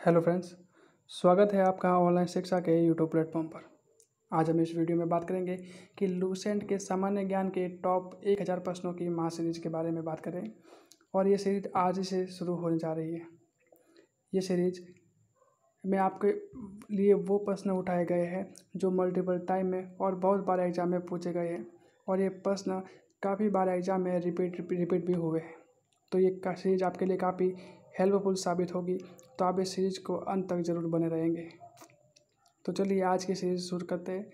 Hello friends, स्वागत है आपका ऑनलाइन शिक्षा के यूट्यूब प्लेटफॉर्म पर। आज हम इस वीडियो में बात करेंगे कि लूसेंट के सामान्य ज्ञान के टॉप 1000 प्रश्नों की महा सीरीज के बारे में बात करें और ये सीरीज आज ही से शुरू होने जा रही है। ये सीरीज में आपके लिए वो प्रश्न उठाए गए हैं जो मल्टीपल टाइम में और बहुत बार एग्जाम में पूछे गए हैं और ये प्रश्न काफ़ी बार एग्जाम में रिपीट भी हुए हैं। तो ये सीरीज आपके लिए काफ़ी हेल्पफुल साबित होगी, तो आप इस सीरीज को अंत तक ज़रूर बने रहेंगे। तो चलिए आज की सीरीज शुरू करते हैं।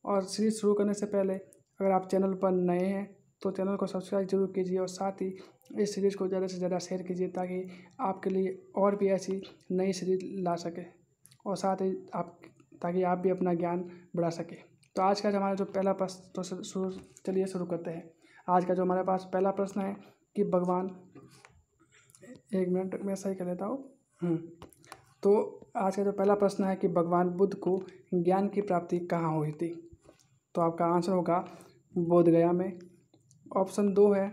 और सीरीज शुरू करने से पहले अगर आप चैनल पर नए हैं तो चैनल को सब्सक्राइब जरूर कीजिए और साथ ही इस सीरीज़ को ज़्यादा से ज़्यादा शेयर कीजिए ताकि आपके लिए और भी ऐसी नई सीरीज ला सके और साथ ही ताकि आप भी अपना ज्ञान बढ़ा सके। तो आज का जो हमारा जो पहला प्रश्न तो चलिए शुरू करते हैं। आज का जो हमारे पास पहला प्रश्न है कि भगवान, एक मिनट मैं सही कर लेता हूँ। तो आज का जो पहला प्रश्न है कि भगवान बुद्ध को ज्ञान की प्राप्ति कहाँ हुई थी। तो आपका आंसर होगा बोध गया में। ऑप्शन 2 है,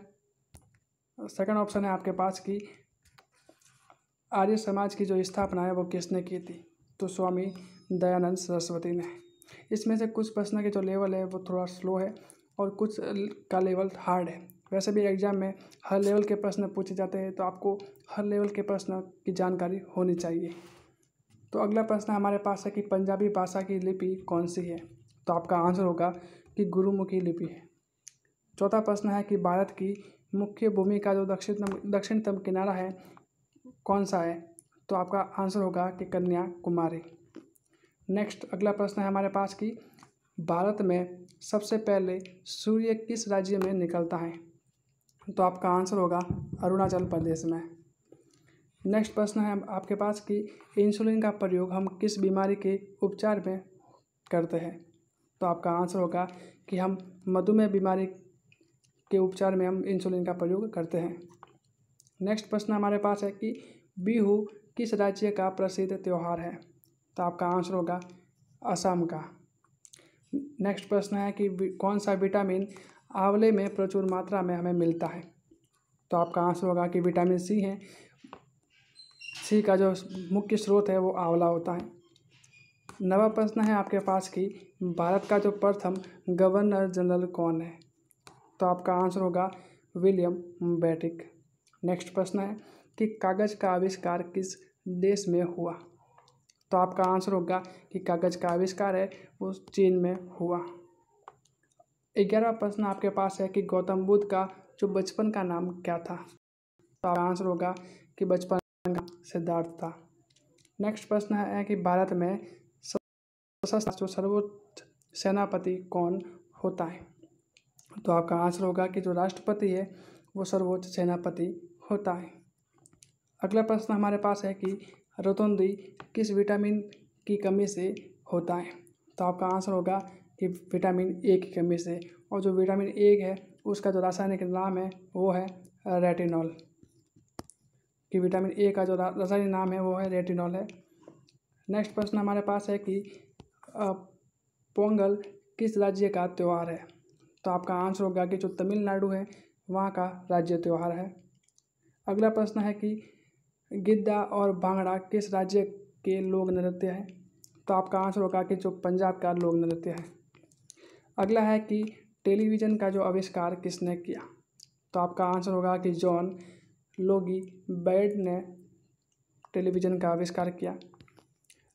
सेकंड ऑप्शन है आपके पास कि आर्य समाज की जो स्थापना है वो किसने की थी। तो स्वामी दयानंद सरस्वती ने। इसमें से कुछ प्रश्न के जो लेवल है वो थोड़ा स्लो है और कुछ का लेवल हार्ड है। वैसे भी एग्जाम में हर लेवल के प्रश्न पूछे जाते हैं, तो आपको हर लेवल के प्रश्न की जानकारी होनी चाहिए। तो अगला प्रश्न हमारे पास है कि पंजाबी भाषा की लिपि कौन सी है। तो आपका आंसर होगा कि गुरुमुखी लिपि है। चौथा प्रश्न है कि भारत की मुख्य भूमि का जो दक्षिणतम किनारा है कौन सा है। तो आपका आंसर होगा कि कन्याकुमारी। नेक्स्ट अगला प्रश्न है हमारे पास कि भारत में सबसे पहले सूर्य किस राज्य में निकलता है। तो आपका आंसर होगा अरुणाचल प्रदेश में। नेक्स्ट प्रश्न है आपके पास कि इंसुलिन का प्रयोग हम किस बीमारी के उपचार में करते हैं। तो आपका आंसर होगा कि हम मधुमेह बीमारी के उपचार में हम इंसुलिन का प्रयोग करते हैं। नेक्स्ट प्रश्न हमारे पास है कि बिहू किस राज्य का प्रसिद्ध त्यौहार है। तो आपका आंसर होगा असम का। नेक्स्ट प्रश्न है कि कौन सा विटामिन आंवले में प्रचुर मात्रा में हमें मिलता है। तो आपका आंसर होगा कि विटामिन सी है। सी का जो मुख्य स्रोत है वो आंवला होता है। नवा प्रश्न है आपके पास कि भारत का जो प्रथम गवर्नर जनरल कौन है। तो आपका आंसर होगा विलियम बेंटिक। नेक्स्ट प्रश्न है कि कागज़ का आविष्कार किस देश में हुआ। तो आपका आंसर होगा कि कागज़ का आविष्कार है वो चीन में हुआ। 11वां प्रश्न आपके पास है कि गौतम बुद्ध का जो बचपन का नाम क्या था। तो आपका आंसर होगा कि बचपन का सिद्धार्थ था। नेक्स्ट प्रश्न है कि भारत में जो सर्वोच्च सेनापति कौन होता है। तो आपका आंसर होगा कि जो राष्ट्रपति है वो सर्वोच्च सेनापति होता है। अगला प्रश्न हमारे पास है कि रोतोंदी किस विटामिन की कमी से होता है। तो आपका आंसर होगा कि विटामिन ए की कमी से। और जो विटामिन ए है उसका जो रासायनिक नाम है वो है रेटिनॉल। कि विटामिन ए का जो रासायनिक नाम है वो है रेटिनॉल है। नेक्स्ट प्रश्न हमारे पास है कि पोंगल किस राज्य का त्यौहार है। तो आपका आंसर होगा कि जो तमिलनाडु है वहाँ का राज्य त्यौहार है। अगला प्रश्न है कि गिद्दा और भांगड़ा किस राज्य के लोक नृत्य है। तो आपका आंसर होगा कि जो पंजाब का लोक नृत्य है। अगला है कि टेलीविज़न का जो आविष्कार किसने किया। तो आपका आंसर होगा कि जॉन लोगी बेड ने टेलीविज़न का आविष्कार किया।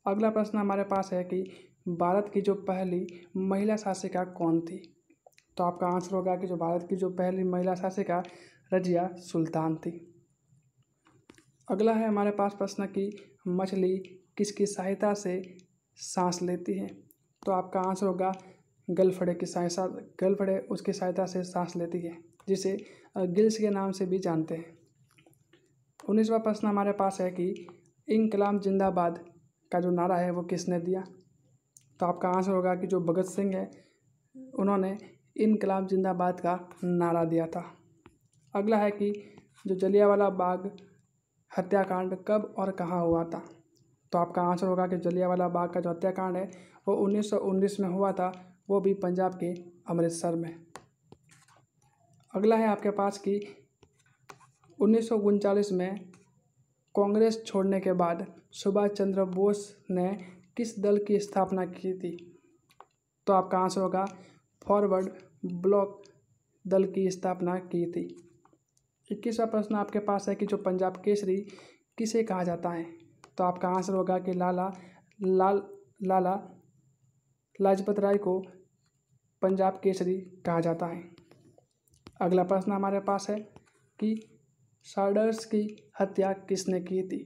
अगला प्रश्न हमारे पास है कि भारत की जो पहली महिला शासिका कौन थी। तो आपका आंसर होगा कि जो भारत की जो पहली महिला शासिका रजिया सुल्तान थी। अगला है हमारे पास प्रश्न कि मछली किसकी सहायता से सांस लेती है। तो आपका आंसर होगा गलफड़े उसकी सहायता से सांस लेती है, जिसे गिल्स के नाम से भी जानते हैं। 19वां प्रश्न हमारे पास है कि इंकलाब जिंदाबाद का जो नारा है वो किसने दिया। तो आपका आंसर होगा कि जो भगत सिंह है उन्होंने इंकलाब जिंदाबाद का नारा दिया था। अगला है कि जो जलियांवाला बाग हत्याकांड कब और कहाँ हुआ था। तो आपका आंसर होगा कि जलियांवाला बाग का जो हत्याकांड है वो 1919 में हुआ था, वो भी पंजाब के अमृतसर में। अगला है आपके पास कि 1939 में कांग्रेस छोड़ने के बाद सुभाष चंद्र बोस ने किस दल की स्थापना की थी? तो आपका आंसर होगा फॉरवर्ड ब्लॉक दल की स्थापना की थी। 21वां प्रश्न आपके पास है कि जो पंजाब केसरी किसे कहा जाता है? तो आपका आंसर होगा कि लाला लाजपत राय को पंजाब केसरी कहा जाता है। अगला प्रश्न हमारे पास है कि सार्डर्स की हत्या किसने की थी?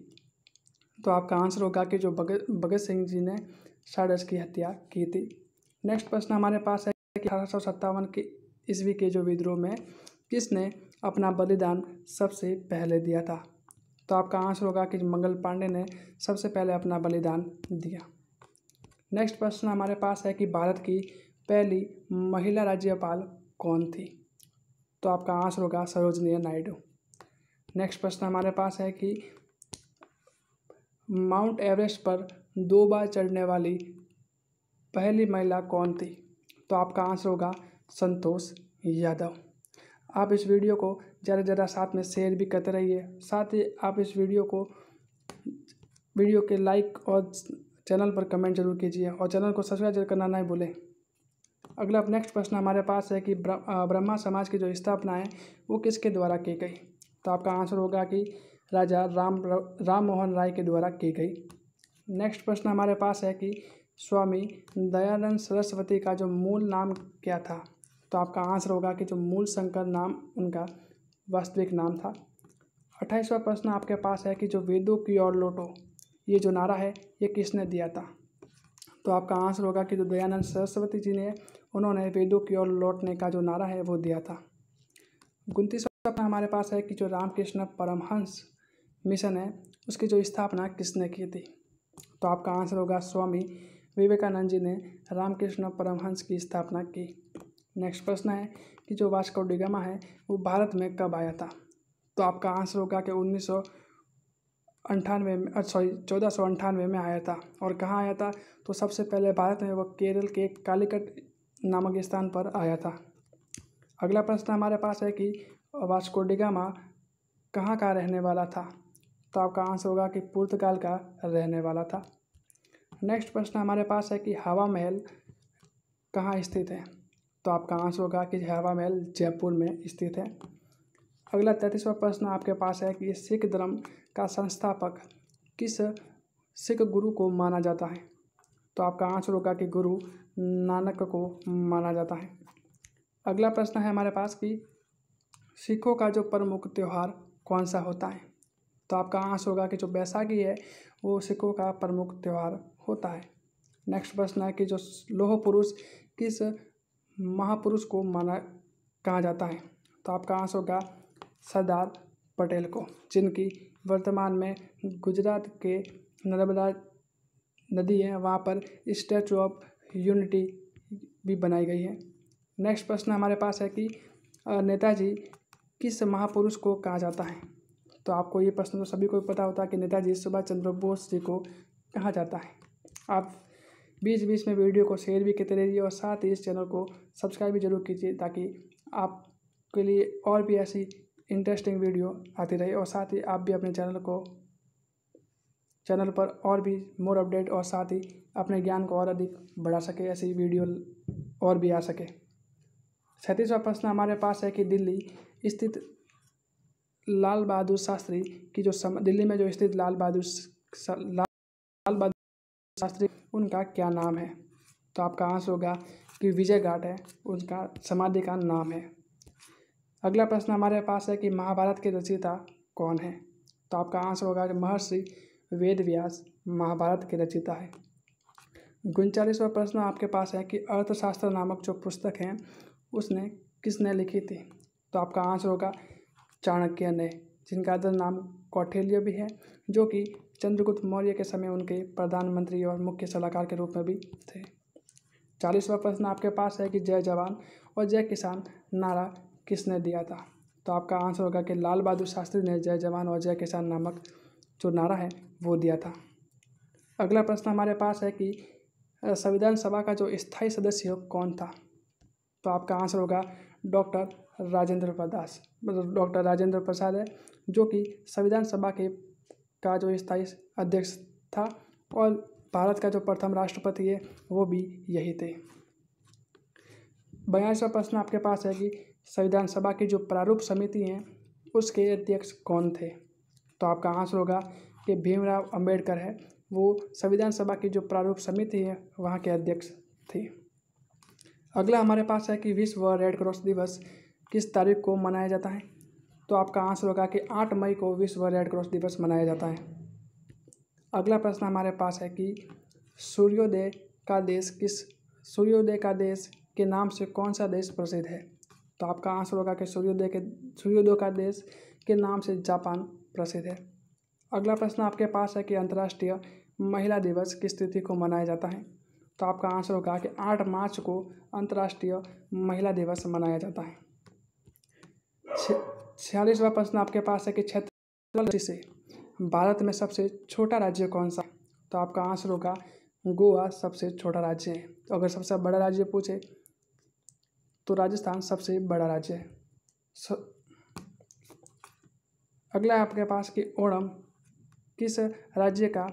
तो आपका आंसर होगा कि जो भगत सिंह जी ने सार्डर्स की हत्या की थी। नेक्स्ट प्रश्न हमारे पास है कि 1857 के ईस्वी के जो विद्रोह में किसने अपना बलिदान सबसे पहले दिया था? तो आपका आंसर होगा कि मंगल पांडे ने सबसे पहले अपना बलिदान दिया। नेक्स्ट प्रश्न हमारे पास है कि भारत की पहली महिला राज्यपाल कौन थी? तो आपका आंसर होगा सरोजिनी नायडू। नेक्स्ट प्रश्न हमारे पास है कि माउंट एवरेस्ट पर 2 बार चढ़ने वाली पहली महिला कौन थी? तो आपका आंसर होगा संतोष यादव। आप इस वीडियो को ज़्यादा से ज़्यादा साथ में शेयर भी करते रहिए, साथ ही आप इस वीडियो के लाइक और चैनल पर कमेंट जरूर कीजिए और चैनल को सब्सक्राइब जरूर करना नहीं भूलें। अगला नेक्स्ट प्रश्न हमारे पास है कि ब्रह्मा समाज की जो स्थापना है वो किसके द्वारा की गई? तो आपका आंसर होगा कि राजा राम मोहन राय के द्वारा की गई। नेक्स्ट प्रश्न हमारे पास है कि स्वामी दयानंद सरस्वती का जो मूल नाम क्या था? तो आपका आंसर होगा कि जो मूल शंकर नाम उनका वास्तविक नाम था। 28वां प्रश्न आपके पास है कि जो वेदों की ओर लौटो ये जो नारा है ये किसने दिया था? तो आपका आंसर होगा कि जो दयानंद सरस्वती जी ने उन्होंने वेदों की ओर लौटने का जो नारा है वो दिया था। 29वां प्रश्न हमारे पास है कि जो रामकृष्ण परमहंस मिशन है उसकी जो स्थापना किसने की थी? तो आपका आंसर होगा स्वामी विवेकानंद जी ने रामकृष्ण परमहंस की स्थापना की। नेक्स्ट प्रश्न है कि जो वास्को डी गामा है वो भारत में कब आया था? तो आपका आंसर होगा कि 1498 में आया था। और कहाँ आया था? तो सबसे पहले भारत में वो केरल के कालीकट नामक स्थान पर आया था। अगला प्रश्न हमारे पास है कि वास्को डी गामा कहाँ का रहने वाला था? तो आपका आंसर होगा कि पुर्तगाल का रहने वाला था। नेक्स्ट प्रश्न हमारे पास है कि हवा महल कहाँ स्थित है? तो आपका आंसर होगा कि हवा महल जयपुर में स्थित है। अगला 33वां प्रश्न आपके पास है कि सिख धर्म का संस्थापक किस सिख गुरु को माना जाता है? तो आपका आंसर होगा कि गुरु नानक को माना जाता है। अगला प्रश्न है हमारे पास कि सिखों का जो प्रमुख त्यौहार कौन सा होता है? तो आपका आंसर होगा कि जो बैसाखी है वो सिखों का प्रमुख त्यौहार होता है। नेक्स्ट प्रश्न है कि जो लौह पुरुष किस महापुरुष को कहा जाता है? तो आपका आंसर होगा सरदार पटेल को, जिनकी वर्तमान में गुजरात के नर्मदा नदी है वहाँ पर स्टैचू ऑफ यूनिटी भी बनाई गई है। नेक्स्ट प्रश्न हमारे पास है कि नेताजी किस महापुरुष को कहा जाता है? तो आपको ये प्रश्न तो सभी को पता होता है कि नेताजी सुभाष चंद्र बोस जी को कहा जाता है। आप बीच बीच में वीडियो को शेयर भी करते रहिए और साथ ही इस चैनल को सब्सक्राइब भी जरूर कीजिए ताकि आपके लिए और भी ऐसी इंटरेस्टिंग वीडियो आती रहे और साथ ही आप भी अपने चैनल पर और भी मोर अपडेट और साथ ही अपने ज्ञान को और अधिक बढ़ा सके, ऐसी वीडियो और भी आ सके। 37वां प्रश्न हमारे पास है कि दिल्ली स्थित लाल बहादुर शास्त्री की जो दिल्ली में जो स्थित लाल बहादुर शास्त्री उनका क्या नाम है? तो आपका आंसर होगा कि विजय घाट है उनका समाधि का नाम है। अगला प्रश्न हमारे पास है कि महाभारत के रचयिता कौन है? तो आपका आंसर होगा कि महर्षि वेद व्यास महाभारत के रचयिता है। 39वां प्रश्न आपके पास है कि अर्थशास्त्र नामक जो पुस्तक है उसने किसने लिखी थी? तो आपका आंसर होगा चाणक्य ने, जिनका अदर नाम कौटिल्य भी है, जो कि चंद्रगुप्त मौर्य के समय उनके प्रधानमंत्री और मुख्य सलाहकार के रूप में भी थे। 40वां प्रश्न आपके पास है कि जय जवान और जय किसान नारा किसने दिया था? तो आपका आंसर होगा कि लाल बहादुर शास्त्री ने जय जवान और जय किसान नामक जो नारा है वो दिया था। अगला प्रश्न हमारे पास है कि संविधान सभा का जो स्थायी सदस्य कौन था? तो आपका आंसर होगा डॉक्टर राजेंद्र प्रसाद है, जो कि संविधान सभा के का जो स्थायी अध्यक्ष था और भारत का जो प्रथम राष्ट्रपति है वो भी यही थे। 42वां प्रश्न आपके पास है कि संविधान सभा की जो प्रारूप समिति है उसके अध्यक्ष कौन थे? तो आपका आंसर होगा कि भीमराव अंबेडकर है, वो संविधान सभा की जो प्रारूप समिति है वहाँ के अध्यक्ष थे। अगला हमारे पास है कि विश्व रेड क्रॉस दिवस किस तारीख को मनाया जाता है? तो आपका आंसर होगा कि 8 मई को विश्व रेड क्रॉस दिवस मनाया जाता है। अगला प्रश्न हमारे पास है कि सूर्योदय का देश के नाम से कौन सा देश प्रसिद्ध है? तो आपका आंसर होगा कि सूर्योदय का देश के नाम से जापान प्रसिद्ध है। अगला प्रश्न आपके पास है कि अंतर्राष्ट्रीय महिला दिवस किस तिथि को मनाया जाता है? तो आपका आंसर होगा कि 8 मार्च को अंतर्राष्ट्रीय महिला दिवस मनाया जाता है। 46वां प्रश्न आपके पास है कि क्षेत्रफल से भारत में सबसे छोटा राज्य कौन सा? तो आपका आंसर होगा गोवा सबसे छोटा राज्य है। तो अगर सबसे बड़ा राज्य पूछे तो राजस्थान सबसे बड़ा राज्य है। अगला है आपके पास कि ओणम किस राज्य का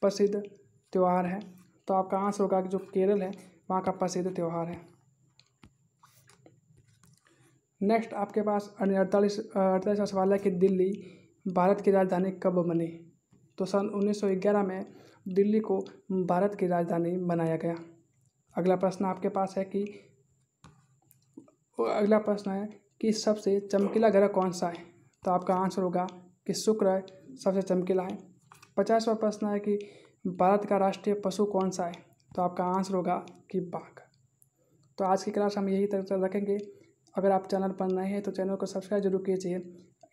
प्रसिद्ध त्यौहार है? तो आपका आंसर होगा कि जो केरल है वहाँ का प्रसिद्ध त्यौहार है। नेक्स्ट आपके पास 48वां सवाल है कि दिल्ली भारत की राजधानी कब बनी? तो सन 1911 में दिल्ली को भारत की राजधानी बनाया गया। अगला प्रश्न है कि सबसे चमकीला ग्रह कौन सा है? तो आपका आंसर होगा कि शुक्र सबसे चमकीला है। 50वां प्रश्न है कि भारत का राष्ट्रीय पशु कौन सा है? तो आपका आंसर होगा कि बाघ। तो आज की क्लास हम यही तक रखेंगे। अगर आप चैनल पर नए हैं तो चैनल को सब्सक्राइब जरूर कीजिए।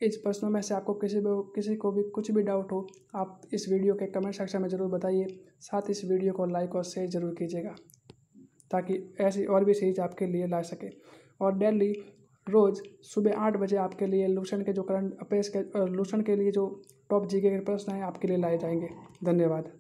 इस प्रश्नों में से आपको किसी को भी कुछ भी डाउट हो आप इस वीडियो के कमेंट सेक्शन में ज़रूर बताइए। साथ इस वीडियो को लाइक और शेयर जरूर कीजिएगा ताकि ऐसी और भी सीरीज आपके लिए ला सके। और डेली रोज़ सुबह 8 बजे आपके लिए लूसेंट के जो करंट अफेयर्स के लूसेंट के लिए जो टॉप जीके के प्रश्न हैं आपके लिए लाए जाएंगे। धन्यवाद।